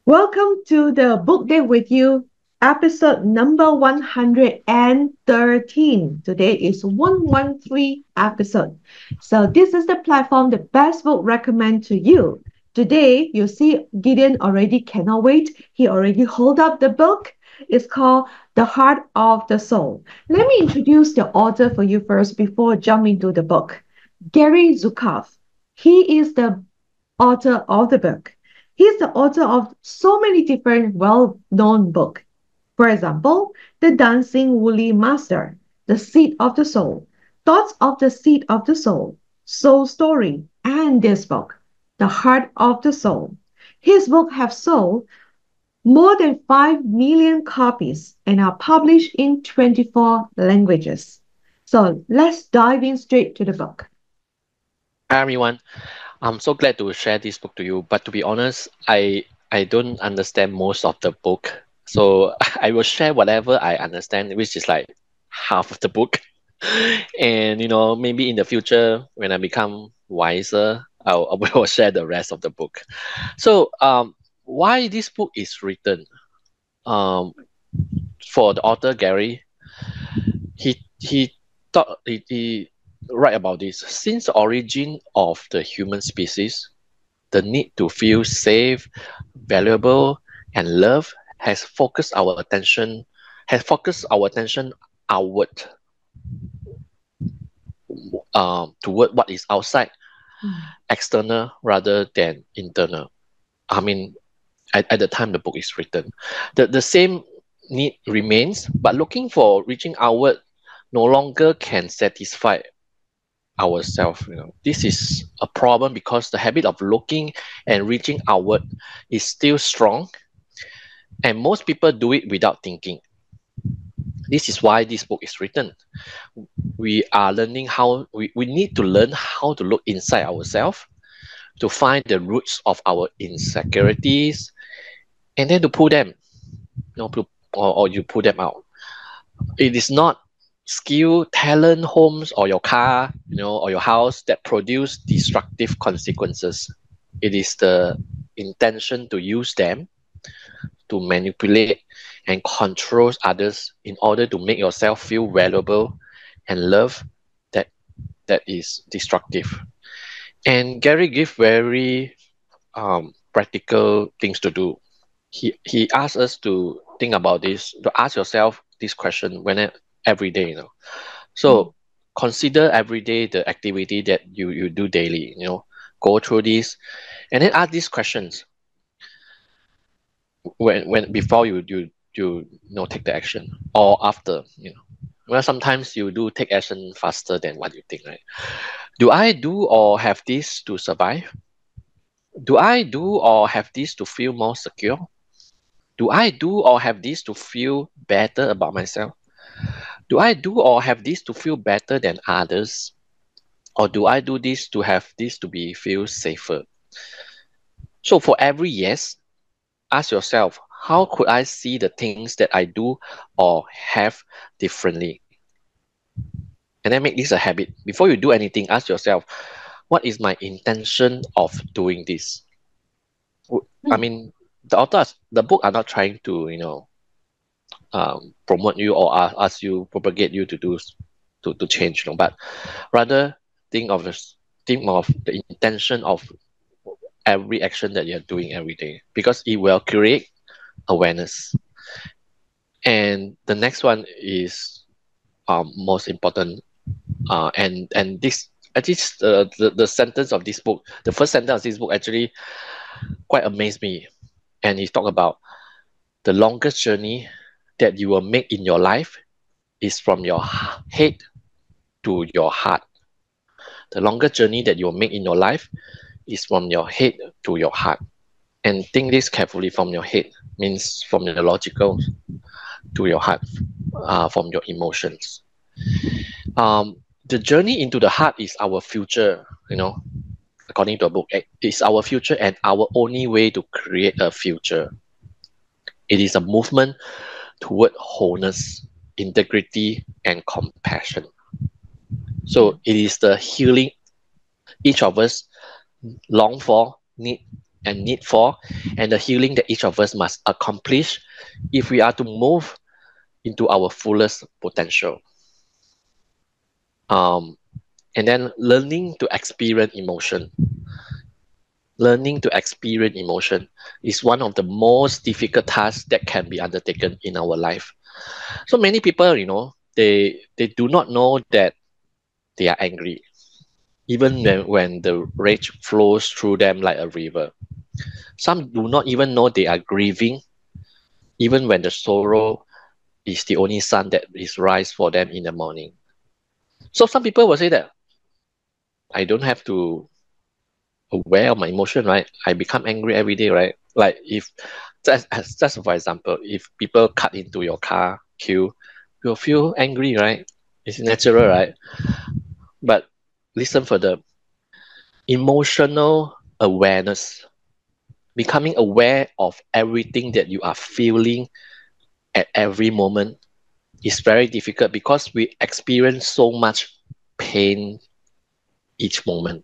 Welcome to the Book Day with You, episode number 113. Today is 113 episode. So this is the platform the best book recommend to you. Today, you see Gideon already cannot wait. He already hold up the book. It's called The Heart of the Soul. Let me introduce the author for you first before jumping into the book. Gary Zukav. He is the author of the book. He's the author of so many different well-known books. For example, The Dancing Woolly Master, The Seed of the Soul, Thoughts of the Seed of the Soul, Soul Story, and this book, The Heart of the Soul. His books have sold more than 5 million copies and are published in 24 languages. So let's dive in straight to the book. Hi everyone, I'm so glad to share this book to you. But to be honest, I don't understand most of the book, so I will share whatever I understand, which is like half of the book. And maybe in the future when I become wiser, I will share the rest of the book. So why this book is written? Um, for the author Gary, he thought he write about this since the origin of the human species. The need to feel safe, valuable, and loved has focused our attention outward, toward what is outside, Mm. external rather than internal. I mean, at the time the book is written, the same need remains, but looking for reaching outward no longer can satisfy ourselves. This is a problem because the habit of looking and reaching outward is still strong, and most people do it without thinking. This is why this book is written. We need to learn how to look inside ourselves, to find the roots of our insecurities, and then to pull them, or you pull them out. It is not skill, talent, homes, or your car, or your house that produce destructive consequences. It is the intention to use them to manipulate and control others in order to make yourself feel valuable and love that that is destructive. And Gary gives very practical things to do. He asks us to think about this, to ask yourself this question every day. Mm. So consider every day the activity that you do daily. Go through this, and then ask these questions when before you take the action, or after. Well, sometimes you do take action faster than what you think, right? Do I do or have this to survive? Do I do or have this to feel more secure? Do I do or have this to feel better about myself? Do I do or have this to feel better than others? Or do I do this to have this to be feel safer? So for every yes, ask yourself, how could I see the things that I do or have differently? And then make this a habit. Before you do anything, ask yourself, what is my intention of doing this? I Mm. mean, the book are not trying to, promote you or ask you, propagate you to do to change, but rather think of the intention of every action that you're doing every day, because it will create awareness. And the next one is most important, and this at least the sentence of this book, the first sentence of this book actually quite amazed me. And he talked about the longest journey that you will make in your life is from your head to your heart. The longest journey that you will make in your life is from your head to your heart. And think this carefully. From your head means from your logical, to your heart, from your emotions. The journey into the heart is our future, according to a book. It's our future and our only way to create a future. It is a movement toward wholeness, integrity, and compassion. Yeah. So it is the healing each of us long for, need, and need for, and the healing that each of us must accomplish if we are to move into our fullest potential. And then learning to experience emotion. Learning to experience emotion is one of the most difficult tasks that can be undertaken in our life. So many people, they do not know that they are angry, even when the rage flows through them like a river. Some do not even know they are grieving, even when the sorrow is the only sun that is rise for them in the morning. So some people will say that I don't have to aware of my emotion, right? I become angry every day, right? Like if just for example, if people cut into your car queue, you'll feel angry, right? It's natural, right? But listen further. Emotional awareness, becoming aware of everything that you are feeling at every moment is very difficult because we experience so much pain each moment.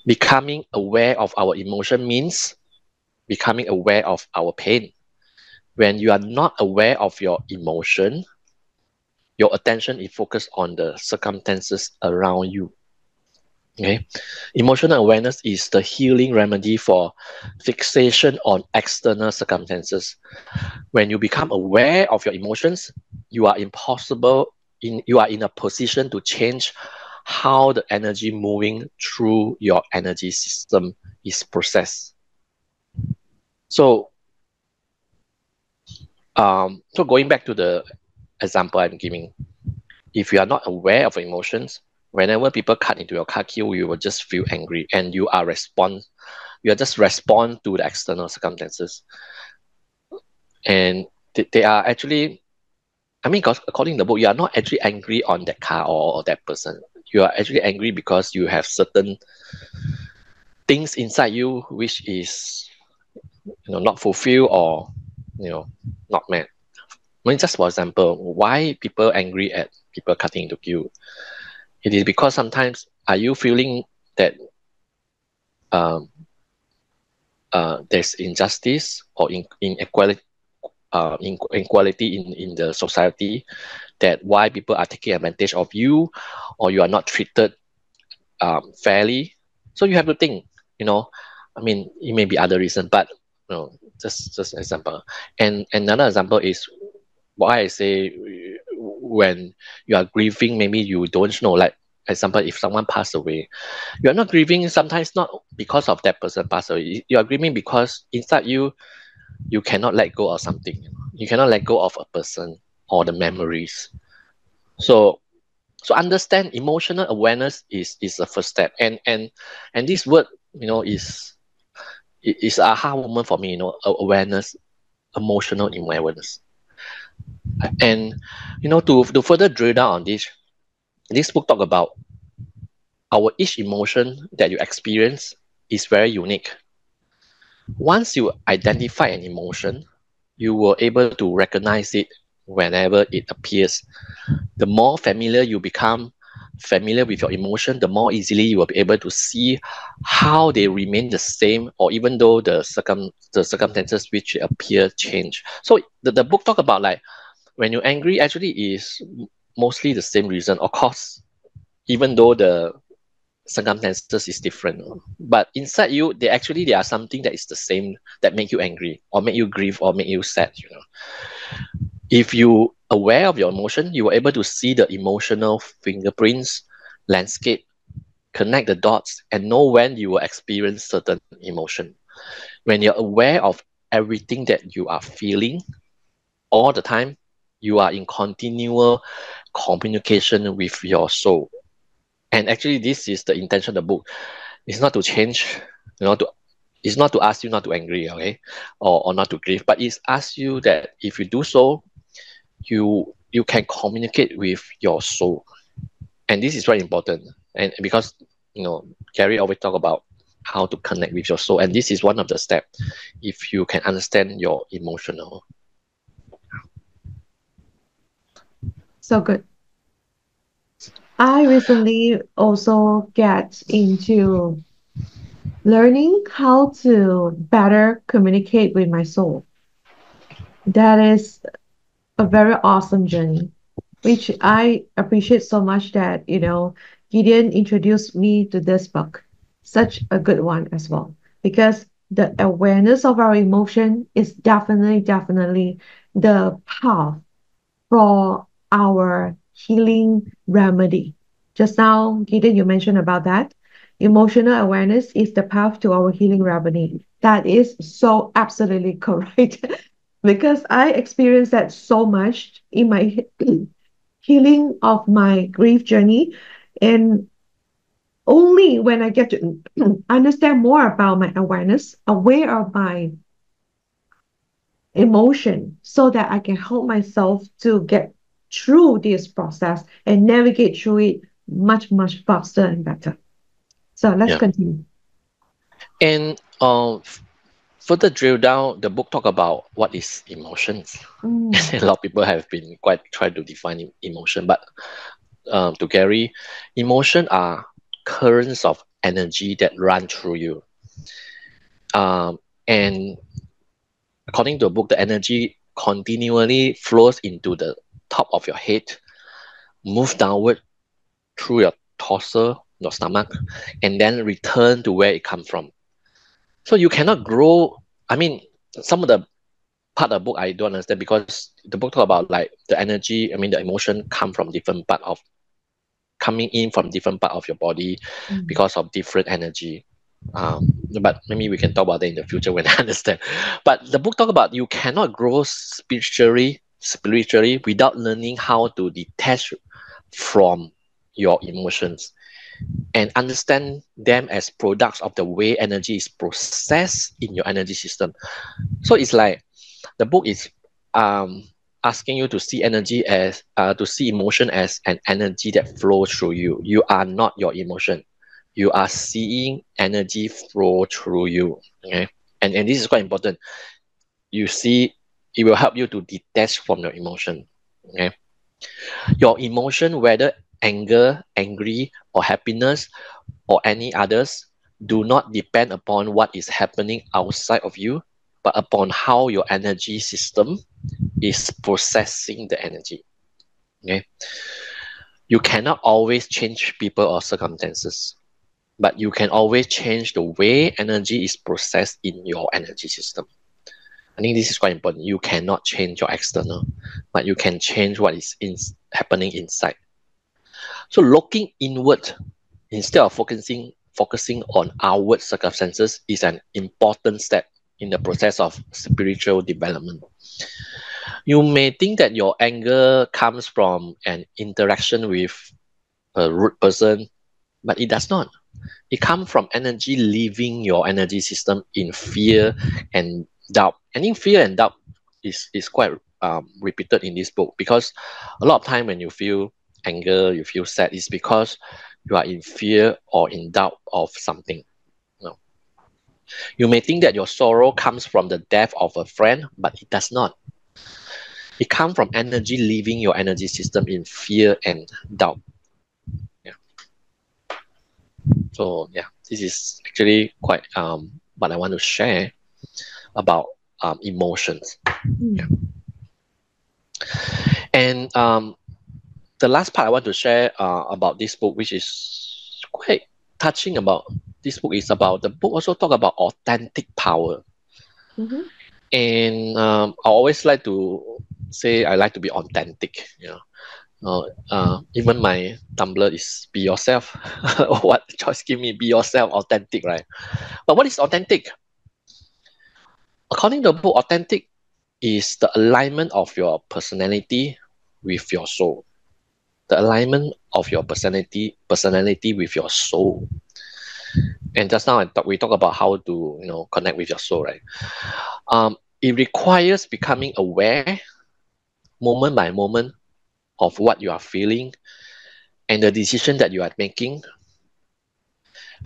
Becoming aware of our emotion means becoming aware of our pain. When you are not aware of your emotion, your attention is focused on the circumstances around you. Okay, emotional awareness is the healing remedy for fixation on external circumstances. When you become aware of your emotions, you are you are in a position to change how the energy moving through your energy system is processed. So, so going back to the example I'm giving, if you are not aware of emotions, whenever people cut into your car queue, you will just feel angry, and you are just respond to the external circumstances, and they are actually, I mean, because according to the book, you are not actually angry on that car or that person. You are actually angry because you have certain things inside you which is, not fulfilled or, not met. I mean, just for example, why people angry at people cutting into queue? It is because sometimes are you feeling that there's injustice or inequality, inequality in the society, that why people are taking advantage of you, or you are not treated fairly. So you have to think, I mean, it may be other reason, but just an example. And another example is why I say when you are grieving, maybe you don't know. Like example, if someone passed away, you are not grieving sometimes not because of that person passed away. You are grieving because inside you, you cannot let go of something. You cannot let go of a person or the memories. So understand emotional awareness is the first step. And this word, is a aha moment for me. Awareness, emotional awareness. And to further drill down on this book talk about our each emotion that you experience is very unique. Once you identify an emotion, you were able to recognize it whenever it appears. The more familiar you become familiar with your emotion, the more easily you will be able to see how they remain the same, or even though the circumstances which appear change. So the book talk about, like, when you're angry, actually is mostly the same reason. Of course, even though the circumstances is different, but inside you, there are something that is the same that make you angry or make you grieve or make you sad. If you aware of your emotion, you are able to see the emotional fingerprints, landscape, connect the dots, and know when you will experience certain emotion. When you're aware of everything that you are feeling all the time, you are in continual communication with your soul. And actually, this is the intention of the book. It's not to change, it's not to ask you not to angry, okay, or not to grieve, but it's ask you that if you do so, you can communicate with your soul. And this is very important. And because Gary always talk about how to connect with your soul, and this is one of the steps if you can understand your emotional. So good. I recently also get into Learning how to better communicate with my soul. That is a very awesome journey, which I appreciate so much that, Gideon introduced me to this book. Such a good one as well, because the awareness of our emotion is definitely the path for our healing remedy. Just now, Gideon, you mentioned about that. Emotional awareness is the path to our healing remedy. That is so absolutely correct. Because I experienced that so much in my healing of my grief journey. And only when I get to understand more about my awareness, aware of my emotion, so that I can help myself to get through this process and navigate through it much faster and better. So let's Yeah. continue. And further drill down, the book talk about what is emotions. Mm, A lot of people have been quite trying to define emotion, but to Gary, emotion are currents of energy that run through you. And according to the book, the energy continually flows into the top of your head, move downward through your torso, your stomach, and then return to where it come from. So you cannot grow. I mean, some of the part of the book I don't understand, because the book talk about like the energy. I mean, the emotion come from different part of coming in from different part of your body mm, because of different energy. But maybe we can talk about that in the future when I understand. But the book talk about you cannot grow spiritually without learning how to detach from your emotions and understand them as products of the way energy is processed in your energy system. So it's like the book is um, asking you to see energy as to see emotion as an energy that flows through you. You are not your emotion. You are seeing energy flow through you. Okay, and this is quite important. You see, it will help you to detach from your emotion. Okay, your emotion, whether anger, angry, or happiness, or any others, do not depend upon what is happening outside of you, but upon how your energy system is processing the energy. Okay, you cannot always change people or circumstances, but you can always change the way energy is processed in your energy system. I think this is quite important. You cannot change your external, but you can change what is happening inside. So looking inward instead of focusing on outward circumstances is an important step in the process of spiritual development. You may think that your anger comes from an interaction with a rude person, but it does not. It comes from energy leaving your energy system in fear and doubt. And in fear and doubt is quite repeated in this book, because a lot of time when you feel anger, you feel sad, is because you are in fear or in doubt of something. No. You may think that your sorrow comes from the death of a friend, but it does not. It comes from energy leaving your energy system in fear and doubt. Yeah. So yeah, this is actually quite what I want to share about emotions. Yeah. mm, And the last part I want to share about this book, which is quite touching about this book, is about the book also talk about authentic power. mhm. And I always like to say I like to be authentic. Even my Tumblr is be yourself. What choice give me be yourself, authentic, right? But what is authentic? According to the book, authentic is the alignment of your personality with your soul. The alignment of your personality with your soul. And just now we talk about how to connect with your soul, right? It requires becoming aware moment by moment of what you are feeling and the decision that you are making.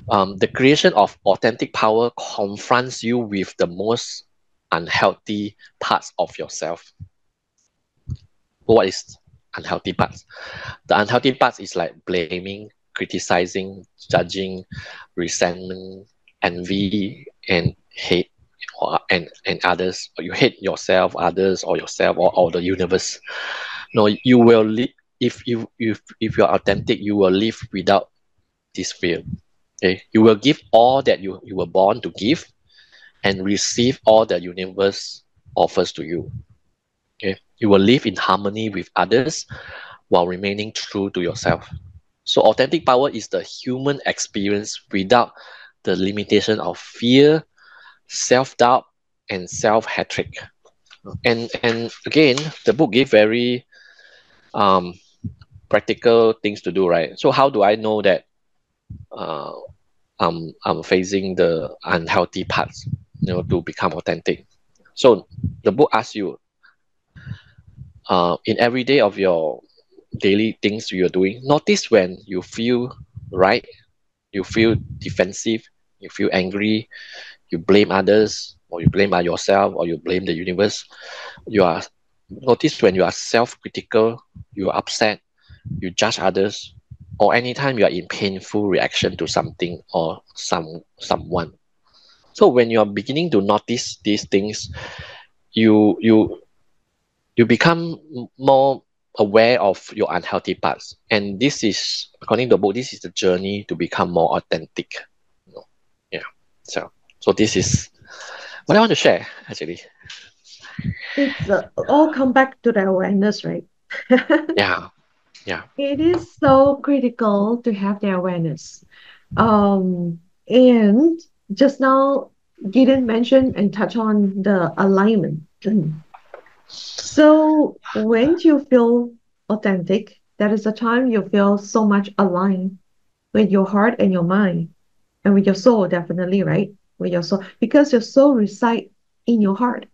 The creation of authentic power confronts you with the most unhealthy parts of yourself. What is unhealthy parts? The unhealthy parts is like blaming, criticizing, judging, resentment, envy and hate and others, or you hate yourself, others, or yourself, or the universe. No, you will live if you're authentic, you will live without this fear. Okay, you will give all that you were born to give, and receive all that universe offers to you. Okay, you will live in harmony with others while remaining true to yourself. So authentic power is the human experience without the limitation of fear, self-doubt, and self-hatred. And again, the book gave very um, practical things to do, right? So how do I know that uh, I'm facing the unhealthy parts, to become authentic? So the book asks you, in every day of your daily things you're doing, notice when you feel right, you feel defensive, you feel angry, you blame others, or you blame yourself, or you blame the universe. You are Notice when you are self-critical, you are upset, you judge others, or anytime you are in painful reaction to something or someone. So when you are beginning to notice these things, you you you become more aware of your unhealthy parts. And this is, according to the book, this is the journey to become more authentic. You know? Yeah. So this is what I want to share, actually. It's all come back to the awareness, right? Yeah. Yeah. It is so critical to have the awareness. And just now, Gideon mentioned and touch on the alignment. So when you feel authentic, that is the time you feel so much aligned with your heart and your mind and with your soul, definitely, right? With your soul, because your soul resides in your heart.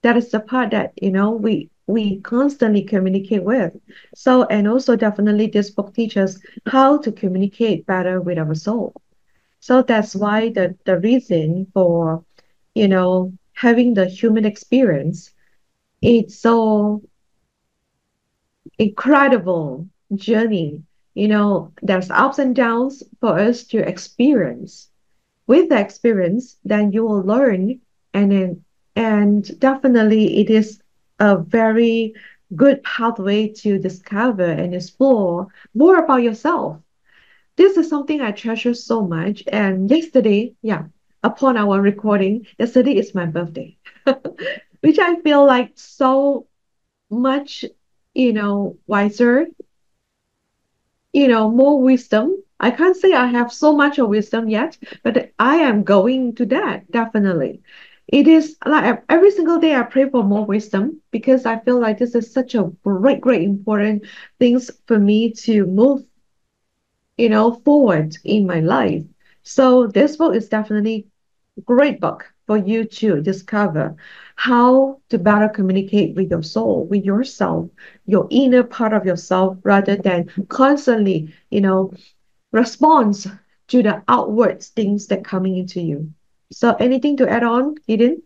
That is the part that we constantly communicate with. So, and also definitely this book teaches how to communicate better with our soul. So that's why the reason for having the human experience, it's so incredible journey. There's ups and downs for us to experience. With the experience, then you will learn, and definitely it is a very good pathway to discover and explore more about yourself. This is something I treasure so much. And yesterday, yeah, upon our recording, yesterday is my birthday, which I feel like so much, wiser, more wisdom. I can't say I have so much of wisdom yet, but I am going to that, definitely. It is like every single day I pray for more wisdom because I feel like this is such a great, great important things for me to move, forward in my life. So this book is definitely a great book for you to discover how to better communicate with your soul, with yourself, your inner part of yourself, rather than constantly, response to the outward things that coming into you. So anything to add on, Eden?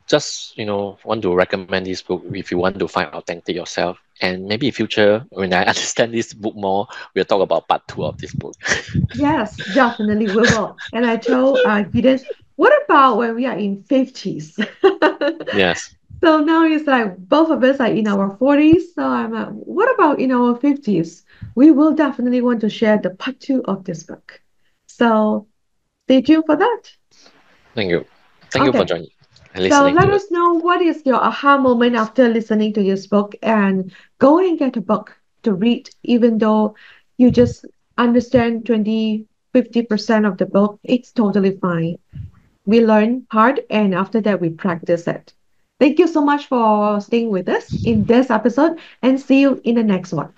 Just want to recommend this book if you want to find authentic yourself. And maybe in future, when I understand this book more, we'll talk about part two of this book. Yes, definitely we will. And I told Eden, what about when we are in 50s? Yes. So now it's like both of us are in our 40s. So I'm what about in our 50s? We will definitely want to share the part two of this book. So stay tuned for that. Thank you. Thank you for Okay. joining and So listening let to it. us know what is your aha moment after listening to this book and go and get a book to read, even though you just understand 20, 50% of the book. It's totally fine. We learn hard and after that we practice it. Thank you so much for staying with us in this episode and see you in the next one.